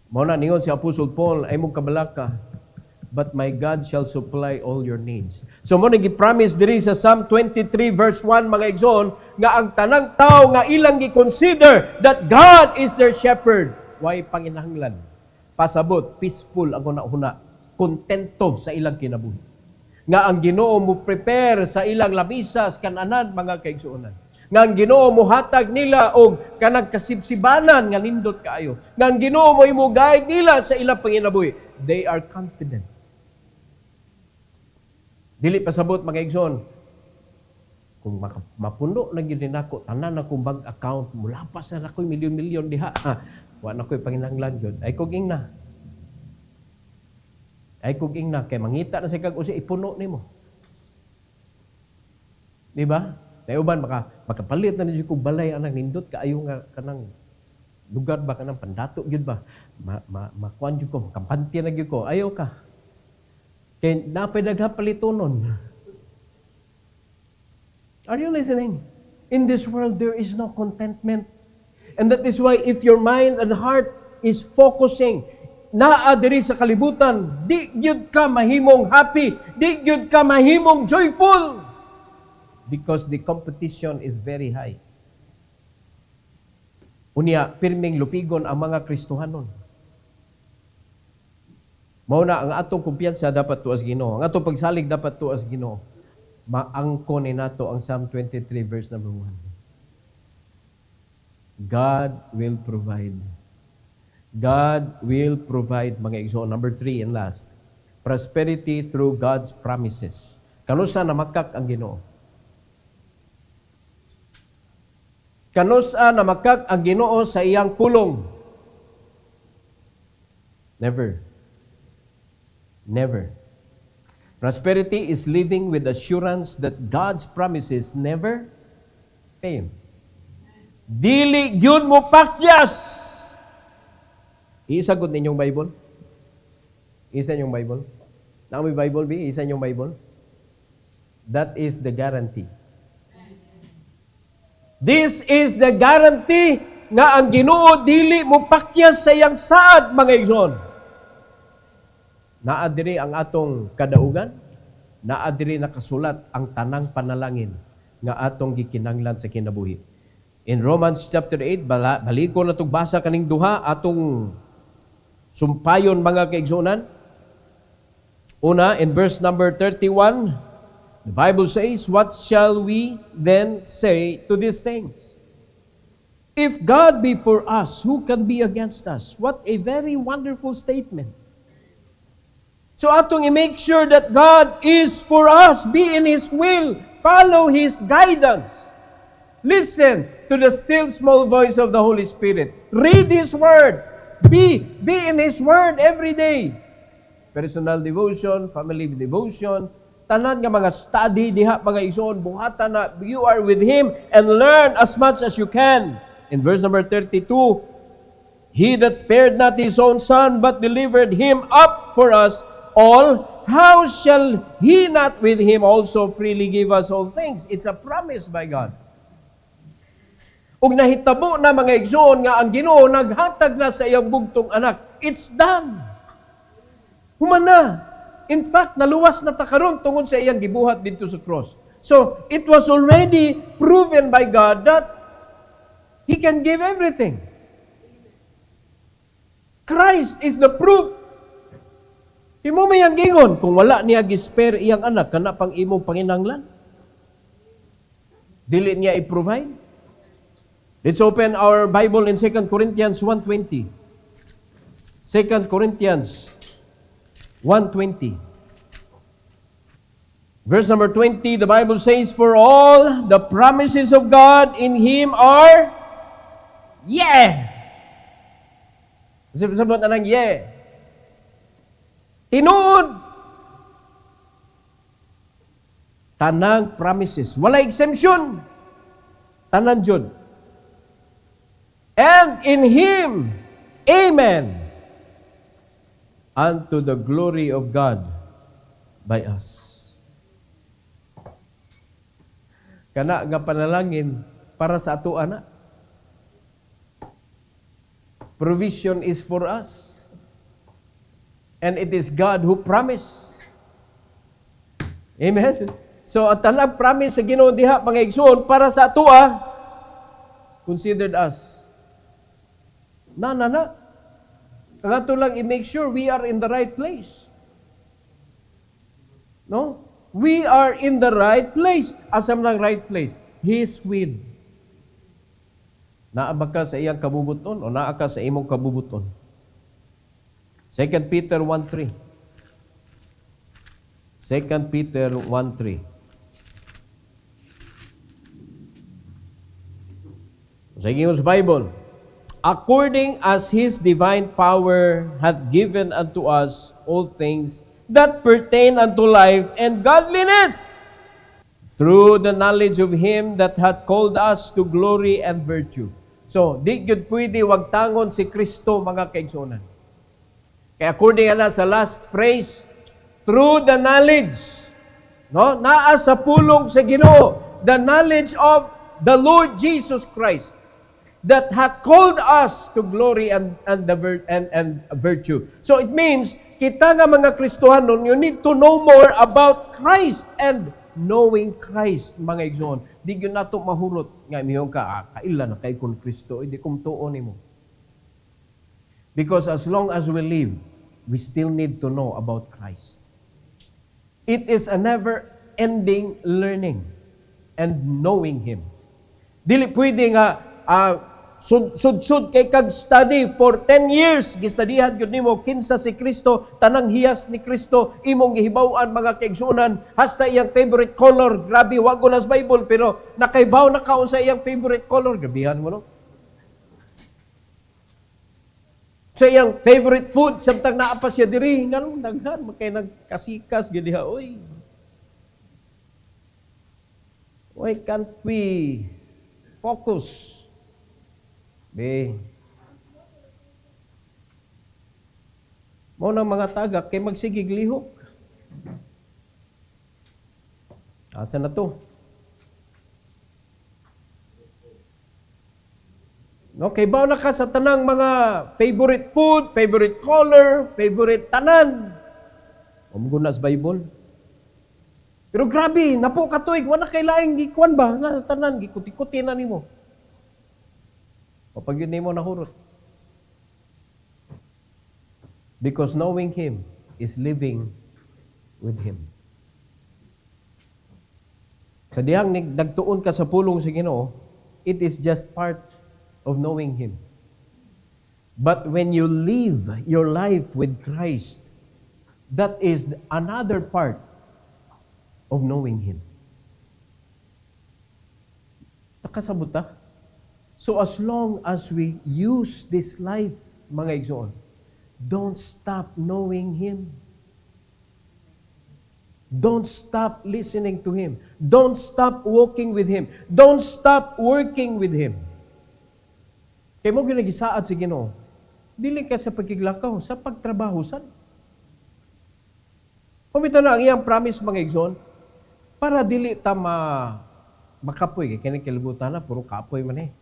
Mao na ningon si Apostle Paul, ay mong kabalaka, but my God shall supply all your needs. So mo nagi-promise diri sa Psalm 23 verse 1, mga igsoon, nga ang tanang tao nga ilang gi-consider that God is their shepherd, way panginahanglan, pasabot, peaceful ang una-una, kontento sa ilang kinabuhi. Nga ang Ginoo mo prepare sa ilang labisas kananan, mga kaigsuonan. Nga ang Ginoo mo hatag nila og kanang kasibsibanan nga nindot kaayo. Nga ang Ginoo mo imugay nila sa ilang panginabuhi. They are confident. Dili pasabot, mga igsoon, kung mapuno na gid nako tanan akong bank account, mulapas na ako'y milyon-milyon diha. Wa na ko'y panginahanglan gyud. Ay kog ingna. Ay kog ingna kay mangita na sa kag usi ipuno nimo. Di ba? Tayo uban makapalit na ni kog balay anang nindot kaayo nga kanang lugar ba kanang pandato gyud ba? Makuan jud ko, kampante na gyud ko. Ayaw ka. Kaya napay naghapalitonon. Are you listening? In this world, there is no contentment. And that is why if your mind and heart is focusing, naa diri sa kalibutan, di gyud ka mahimong happy, di gyud ka mahimong joyful. Because the competition is very high. Unya, pirming lupigon ang mga Kristohanon. Mao na ang atong kumpiyansa dapat tuas Ginoo. Ang atong pagsalig dapat tuas Ginoo. maangko ni nato ang Psalm 23 verse number 1. God will provide. God will provide, mga igsoon. Number 3 and last, prosperity through God's promises. Kanusa na makak ang Ginoo? Kanusa na makak ang Ginoo sa iyang pulong? Never. Never. Prosperity is living with assurance that God's promises never fail. Dili gyud mo pakyas. Iisagot ninyong Bible? Isa ninyong Bible? Na may Bible ba? Isa ninyong Bible? That is the guarantee. This is the guarantee nga ang Ginoo dili mo pakyas sa iyang saad, mga igsoon. Naa diri ang atong kadaugan, naa diri nakasulat ang tanang panalangin nga atong gikinahanglan sa kinabuhi. In Romans chapter 8, baliko na itong basa kaning duha, atong sumpayon mga kaigsunan. Una, in verse number 31, the Bible says, "What shall we then say to these things? If God be for us, who can be against us?" What a very wonderful statement. So atong i-make sure that God is for us, be in His will, follow His guidance. Listen to the still small voice of the Holy Spirit. Read His Word. Be in His Word every day. Personal devotion, family devotion, tanan nga mga study diha mga igsoon, buhatan na you are with Him and learn as much as you can. In verse number 32, "He that spared not His own Son, but delivered Him up for us all, how shall He not with Him also freely give us all things?" It's a promise by God. Ug nahitabo na mga igsoon nga ang Ginoo naghatag na sa iyang bugtong anak. It's done. Human na. In fact, naluwas na takaron tungod sa iyang gibuhat dito sa cross. So, it was already proven by God that He can give everything. Christ is the proof. Imo may ang gingon, kung wala niya gisper iyang anak, kana pang imong panginanglan. Dili niya i-provide. Let's open our Bible in 2 Corinthians 1:20. 2 Corinthians 1:20. Verse number 20, the Bible says, "For all the promises of God in Him are yeah." Sabot anang yeah. Tinuod. Tanang promises. Wala exemption. Tanan jud. And in Him, amen, unto the glory of God by us. Kana nga panalangin para sa ato ana. Provision is for us. And it is God who promised. Amen? So, at tanang promise sa Ginoo diha, mga igsoon, para sa atua, considered us. Na. Ang ato lang i-make sure we are in the right place. No? We are in the right place. Asam lang right place? His will. Naa ba ka sa iyang kabubuton o naa ka sa imong kabubuton? 2 Peter 1:3. 2 Peter 1:3. Sa English Bible, "According as His divine power hath given unto us all things that pertain unto life and godliness, through the knowledge of Him that hath called us to glory and virtue." So, di gyud pwede wag tangon si Kristo, mga kaigsuonan. Kaya according na sa last phrase, through the knowledge, no? Naa sa pulong sa Ginoo, the knowledge of the Lord Jesus Christ that hath called us to glory and virtue. So it means kita nga mga Kristohanon, you need to know more about Christ and knowing Christ, mga igsoon. Di gyud nato mahurot nga mihong kaila na kay kun Kristo, di kum tuo nimo. Because as long as we live, we still need to know about Christ. It is a never never-ending learning and knowing Him. Dili pwede nga sud kay kag study for 10 years gistudihan gyud nimo kinsa si Kristo, tanang hiyas ni Kristo, imong gihibaw-an mga kaigsuonan, hasta iyang favorite color. Grabe, wag ko nas Bible pero nakaibaw na ka sa iyang favorite color. Grabihan mo no. Sa iyang favorite food samtang naa pa siya diri nganong daghan makay nagkasikas gyud diha oy. Why can't we focus? Mao nang mga tagak kay magsigig lihok. Asa na to? No, kay baw na ka sa tanang mga favorite food, favorite color, favorite tanan. Umguna sa Bible. Pero grabe, napo katuig, wala kay laing gikuan ba? Na tanan, gikuti-kuti na nimo. O pag yun nimo nahurot. Because knowing Him is living with Him. Sa dihang nagtuon ka sa pulong sa Ginoo, it is just part of knowing Him. But when you live your life with Christ, that is another part of knowing Him. Nakasabot ta? So as long as we use this life, mga igsoon, don't stop knowing Him. Don't stop listening to Him. Don't stop walking with Him. Don't stop working with Him. Kaya mo ginagisaad sa Ginoo, dili ka sa pagkiglakaw, sa pagtrabaho sad. Pumito na ang iyang promise, mga igsoon, para dili ta makapoy kay kinibutan na puro kapoy man eh.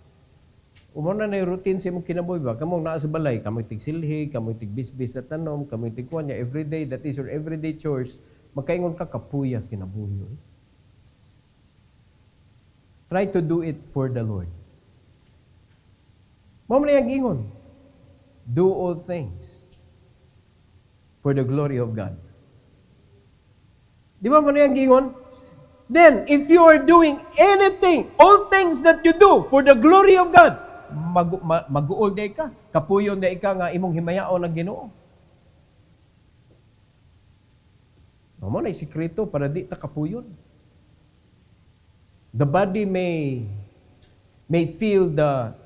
Umuna na yung routine sa imong kinabuhi ba? Kamong naa sa balay, kamoy tigsilhi, kamoy tigbisbis sa tanom, kamoy tigkuan niya everyday, that is your everyday chores, magkaingon ka kapuyas kinabuhi. Eh? Try to do it for the Lord. Mao man yang ingon. Do all things for the glory of God. Di ba man yang ingon? Then, if you are doing anything, all things that you do for the glory of God, mag-uol day ka, kapuyon day ka nga imong himayaon ng Ginoo. Mo na sikreto para di ta kapuyon. The body may feel the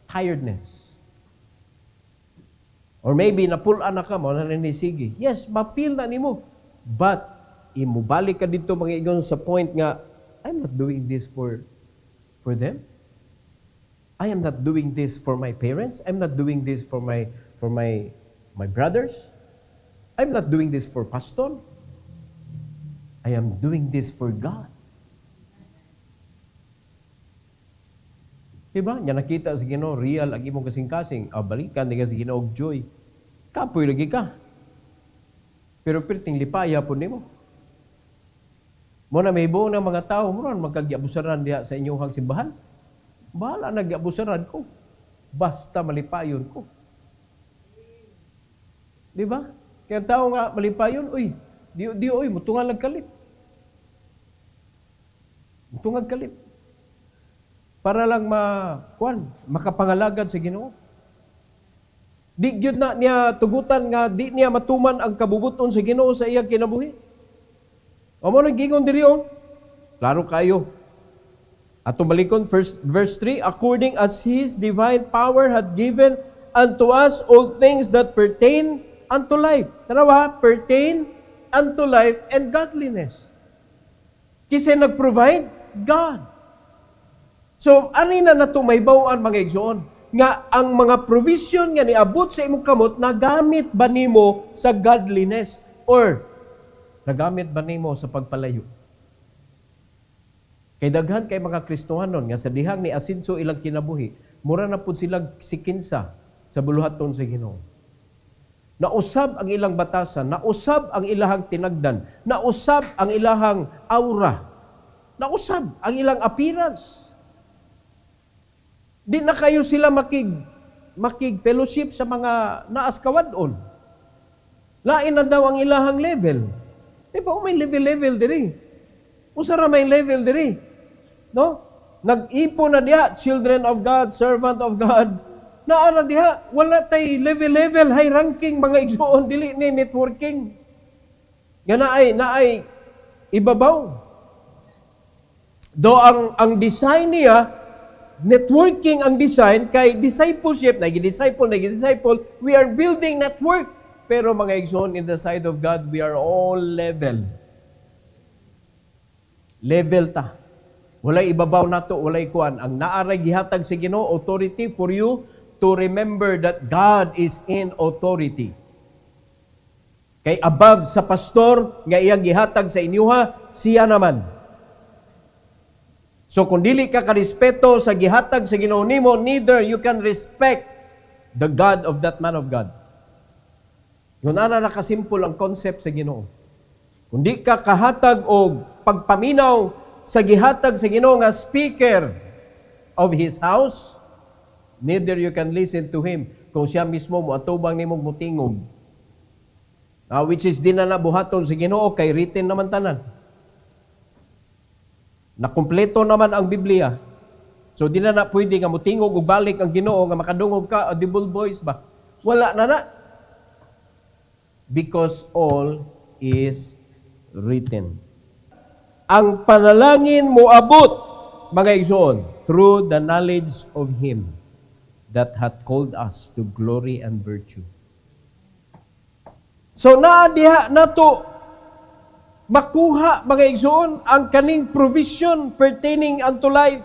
tiredness. Or maybe napulaan na ka mo na nanisigi. Yes, ma-feel na nimo. But imubalik ka dito mga igon sa point nga, I'm not doing this for them. I am not doing this for my parents. I'm not doing this for my brothers. I'm not doing this for pastor. I am doing this for God. Diba? Nya nakita sa Ginoo real ang imong kasing-kasing, balikan ni sa Ginoo og joy. Kapoy lagi ka. Pero perting lipaya po nimo. Muna may buong ng mga tao, muna magkagyabusaran diha sa inyong simbahan. Bahala nagyabusaran ko. Basta malipayon ko. Di ba? Kaya ang tao nga malipayon, uy, mutungan nagkalit. Mutungan kalit. Para lang makapangalagad sa Ginoo. Di gyud na niya tugutan nga, di niya matuman ang kabubuton sa Ginoo sa iyang kinabuhi. O mo naggingon diri klaro kayo. At tumalikon verse 3, according as His divine power had given unto us all things that pertain unto life. Tanawa, pertain unto life and godliness. Kasi nag-provide God. So, ani na nato may bawaan mga igsoon nga ang mga provision nga niabot sa imong kamot nagamit ba nimo sa godliness or nagamit ba nimo sa pagpalayo? Kay daghan kay mga Kristohanon nga sa dihang ni asinso ilang kinabuhi, mura na pud sila sikinsa sa buluhaton sa Ginoo. Nausab ang ilang batasan, nausab ang ilahang tinagdan, nausab ang ilahang aura, nausab ang ilang appearance. Di na kayo sila makig fellowship sa mga naas kawadon. Lain na daw ang ilahang level. Di ba may level diri? Usa ra may level diri. No? Nag-ipo na diha, children of God, servant of God. Naara diha, wala tay level, high ranking, mga igsoon, dili ni networking. Nga naay ibabaw. Do ang design niya, networking ang design, kay discipleship, nag-disciple, we are building network. Pero mga igsoon, in the sight of God, we are all level. Level ta. Walay ibabaw nato, walay kuan. Ang naaray gihatag sa Ginoo, authority for you to remember that God is in authority. Kay above sa pastor nga iyang gihatag sa inyuha, siya naman. So kung dili ka karespeto sa gihatag sa Ginoo nimo, neither you can respect the God of that man of God. Yun ana nakasimple ang concept sa Ginoo. Kung di ka kahatag og pagpaminaw sa gihatag sa Ginoo nga speaker of His house, neither you can listen to Him kung siya mismo mo atubang nimong mutingog. Which is di na nabuhaton sa Ginoo kay written naman tanan. Nakumpleto naman ang Biblia. So di na pwede nga mutingog ug balik ang Ginoo nga makadungog ka audible voice ba? Wala na. Because all is written. Ang panalangin mo abot, mga igsoon, through the knowledge of Him that hath called us to glory and virtue. So naadiha nato makuha, mga igsoon, ang kaning provision pertaining unto life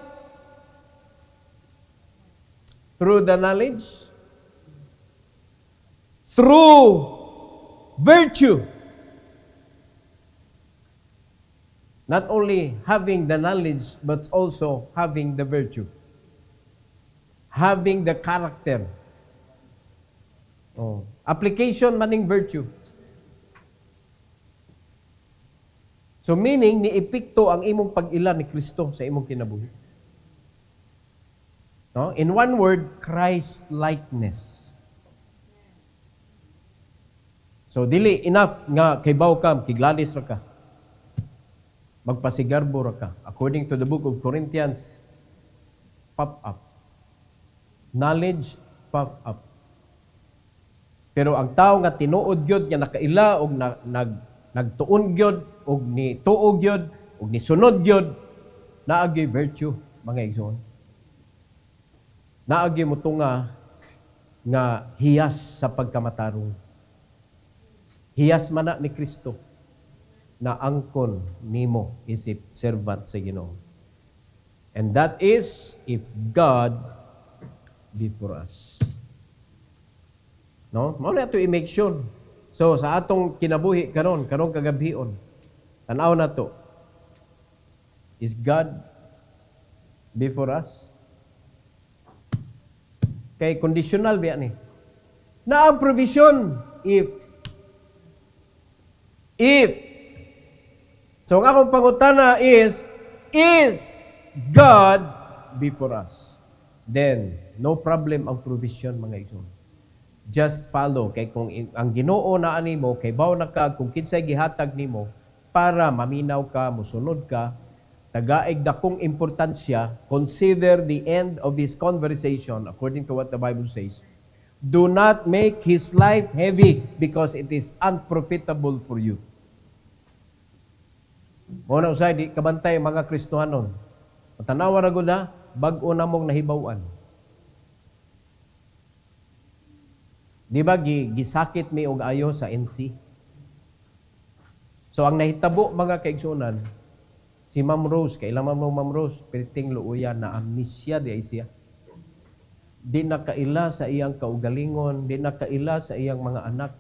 through the knowledge, through virtue. Not only having the knowledge, but also having the virtue. Having the character. Application maning virtue. So meaning, ni-epekto ang imong pag-ila ni Kristo sa imong kinabuhi. No? In one word, Christ-likeness. So dili enough nga kaybaw ka, kigladis ra ka. Magpasigarbo ra ka. According to the book of Corinthians, puff up. Knowledge, puff up. Pero ang tao nga tinuod gyud nga nakaila og nagtuon gyud og ni tuog gyud og ni sunod gyud, naagi virtue, mga igsoon. Naagi mo tunga nga hiyas sa pagkamatarong. Hiyas man na ni Kristo na angkon nimo isip servant sa Ginoo. And that is if God be for us. No? Mao na to i-make sure. So sa atong kinabuhi karong kagabion, tanaw na to. Is God be for us? Kay conditional ba ni? Na ang provision if. So ang akong pangutana is God be for us? Then, no problem ang provision, mga igsoon. Just follow. Kay kung ang Ginoo na animo, kay baw na ka, kung kinsay gihatag nimo, para maminaw ka, musunod ka, tagaig dakong importansya, consider the end of this conversation, according to what the Bible says. Do not make his life heavy because it is unprofitable for you. Muna usay, di kabantay mga Kristohanon. Tanawa ra gud na, bag-o na mong nahibawan. Di ba gisakit mi og ayo sa NC? So ang nahitabo mga kaigsunan, si Ma'am Rose, kailangan mo Ma'am Rose, perting luuya na amnesia di ay siya. Di nakaila sa iyang kaugalingon, di nakaila sa iyang mga anak.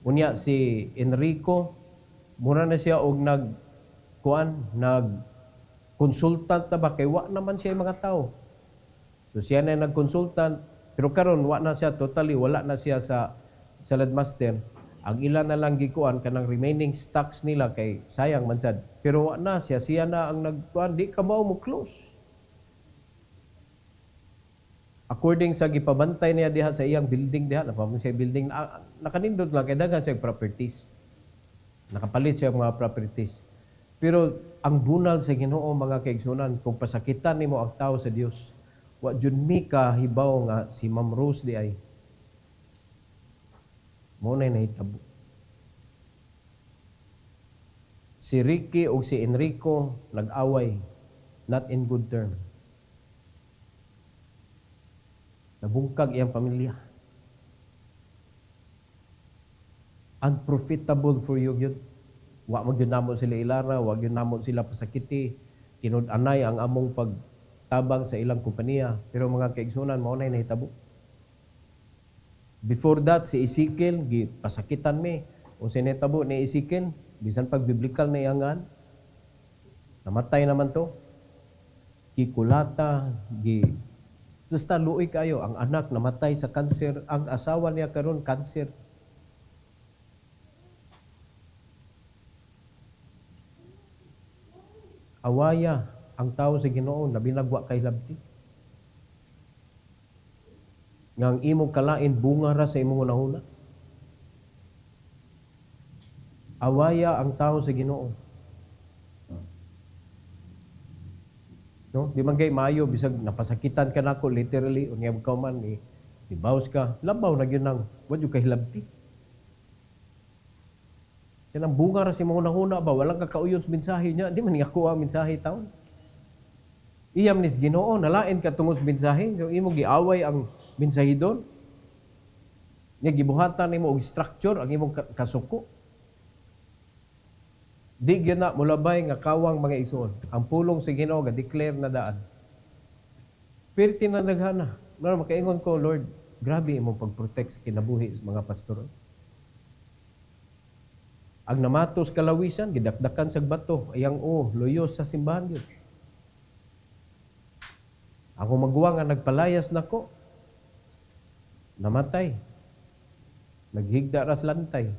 Unya si Enrico, mura na siya og nag-consultant na ba? Kay wa naman siya mga tao. So siya na nag-consultant, pero karon wa na siya totally, wala na siya sa salad master. Ang ilan na lang gikuan kanang remaining stocks nila kay sayang man sad. Pero wa na siya na ang nagkuan, di ka mao mo close. According sa gipabantay niya diha sa iyang building diha, napamong siya building nakanindot lang kay daghan siya properties. Nakapalit siya mga properties. Pero ang bunal sa Ginoo mga kaigsunan, kung pasakitan nimo ang tao sa Dios, wa jud mi ka hibaw nga si Ma'am Rose di ay mo na nahitabo. Si Ricky o si Enrico nag-away, not in good term. Nabungkag iyang pamilya. Unprofitable for you yun. Wa mo gyud namo sila ilara, wa gyud namo sila pasakiti. Tinud-anay ang among pagtabang sa ilang kompanya. Pero mga kaigsunan, mao na nahitabo. Before that, si Ezekiel, pasakitan mi. O sinetabo ni Ezekiel, bisan pag biblical na iyangan, namatay naman to. Kikulata, basta luoy kayo, ang anak namatay sa kanser, ang asawa niya karon kanser. Awaya ang tao sa Ginoo na binagwa kay labti. Nga ang imong kalain bunga ra sa imong unahuna. Awaya ang tao sa Ginoo. No, di man kay maayo bisag napasakitan ka nako literally unya ka man ibaws ka, labaw na gyud nang wa jud kay labti. Kanang bunga ra sa imong unahuna ba walang kakauyon sa mensahe niya, di man ako ang mensahe taon. Iyam nis Ginoo nalain ka tungod sa mensahe, so imo giaway ang mensahidon. Nya gibuhatan nimo og structure ang imong kasuko. Di gyud na mulabay nga kawang mga igsoon. Ang pulong sa Ginoo ga-declare na daan. Pero tinadaghana, mara makaingon ko, Lord, grabe imong pag-protect sa kinabuhi sa mga pastor. Ang namatos kalawisan, gidakdakan sa bato, ayang luyos sa simbahan yun. Ako magwa nga nagpalayas nako, namatay. Naghigda ras lantay.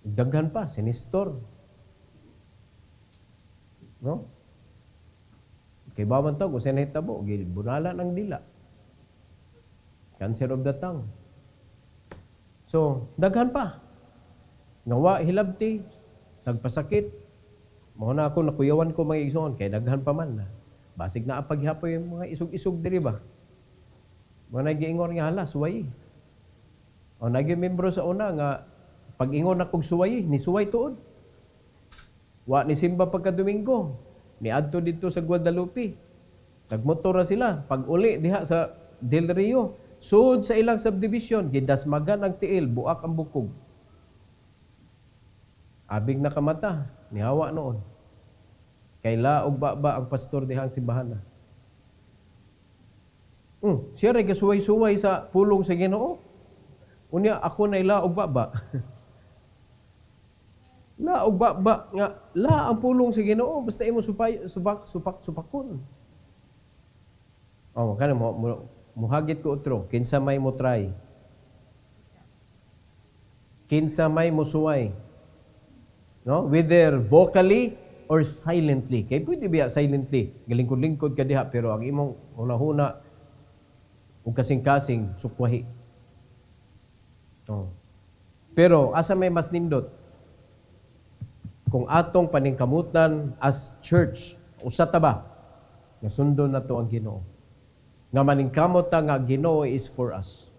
Daghan pa, sinistor. No? Kay baman to, kung sinay tabo, bunala ng dila. Cancer of the tongue. So, daghan pa. Nawa, hilabti, nagpasakit. Mao na ako, nakuyawan ko mga igsoon, kay daghan pa man na. Basig na apaghapoy yung mga isog-isog diri ba? Mga nagiingon nga hala, suway. O nagi-membro sa una nga, pag-ingon akong suway, ni suway tuod. Wa ni simba pagka-Domingo, ni adto dito sa Guadalupe. Nagmotora sila, pag uli diha sa Del Rio, sud sa ilang subdivision, gidasmagan ang tiil, buak ang bukog. Abig na kamata, ni hawa noon. Kaila og ba ang pastor dihang simbahan na. Siya rin kasuway-suway sa pulong sa Ginoo. Unya ako na ila og ba. La og ba nga la ang pulong sa Ginoo basta imo supakon. Kana mo muhagit ko utro, kinsa may mo try. Kinsa may mo suway. No? Whether vocally or silently. Kay pwede biya silently. Galingkod-lingkod ka diha pero ang imong una-huna ug kasing-kasing sukwahi. Pero asa may mas nindot? Kung atong paningkamutan as church, usa ta ba? Nga sundon na to ang Ginoo. Nga maningkamot ta nga Ginoo is for us.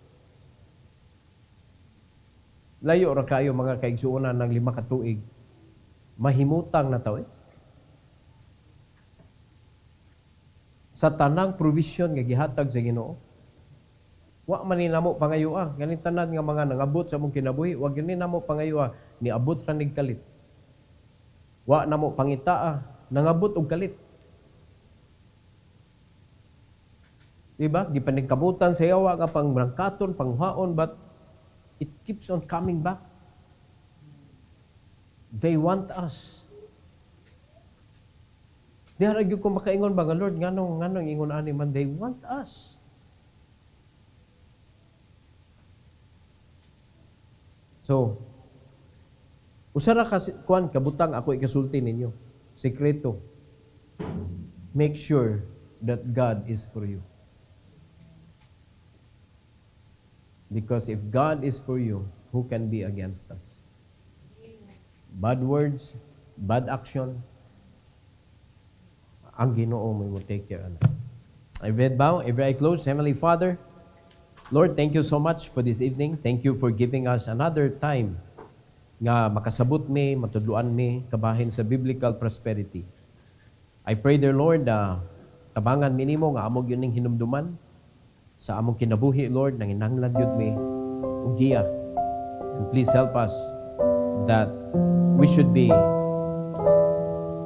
Layo ra kayo mga kaigsuonan ng 5 ka tuig. Mahimutang na taw sa tanang provision nga gihatag sa Ginoo. Wa man ni namo pangayua, ganin tanan nga mga nangabot sa mong kinabuhi, wa gyud ni namo pangayua ni abot ra nig kalit. Wa namo pangitaa, nangabot og kalit. Diba? Gipaningkamutan sa yawa nga pangbrangkaton, panghaon, but it keeps on coming back. They want us. Di harag yung kung makaingon ba nga, Lord, nganong ingon ani man, they want us. So, usara kuan kabutang ako ikasulti ninyo. Sekreto. Make sure that God is for you. Because if God is for you, who can be against us? bad words, bad action, ang Ginoo mo take care. Every head bow, every eye closed. Heavenly Father, Lord, thank you so much for this evening. Thank you for giving us another time nga makasabot mi, matudluan mi, kabahin sa biblical prosperity. I pray, dear Lord, tabangan minimo nga amog yun ng hinumduman sa among kinabuhi, Lord, nang inanglan yun mi, ugiya. And please help us that we should be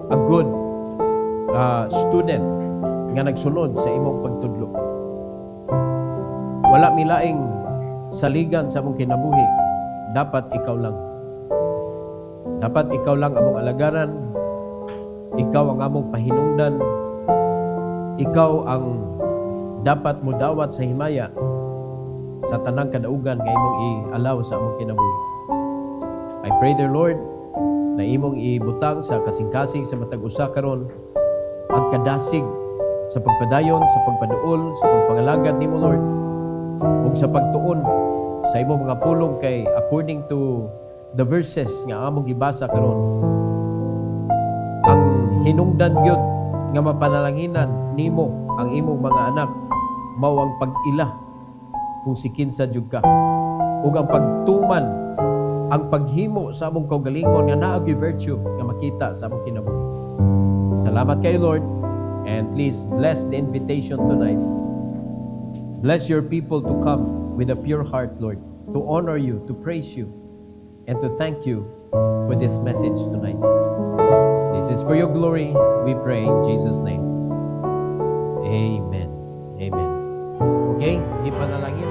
a good student nga nagsunod sa imong pagtudlo. Wala milaing saligan sa among kinabuhi. Dapat ikaw lang. Dapat ikaw lang among alagaran. Ikaw ang among pahinungdan. Ikaw ang dapat mo dawat sa himaya sa tanang kadaugan nga imong i-allow sa among kinabuhi. I pray, dear Lord, na imong ibutang sa kasing-kasing sa matag usa karon ang kadasig sa pagpadayon, sa pagpaduol, sa pagpangalagad nimo, Lord, ug sa pagtuon sa imong mga pulong kay according to the verses nga among gibasa karon. Ang hinungdan gyud nga mapanalanginan nimo ang imong mga anak mao ang pag-ila kung si kinsa jud ka, ug ang pagtuman, ang paghimo sa among kaugalingon nga naa gyud virtue nga makita sa among kinabuhi. Salamat kay Lord, and please bless the invitation tonight. Bless your people to come with a pure heart, Lord, to honor you, to praise you, and to thank you for this message tonight. This is for your glory, we pray in Jesus' name. Amen. Amen. Okay, ipanalangin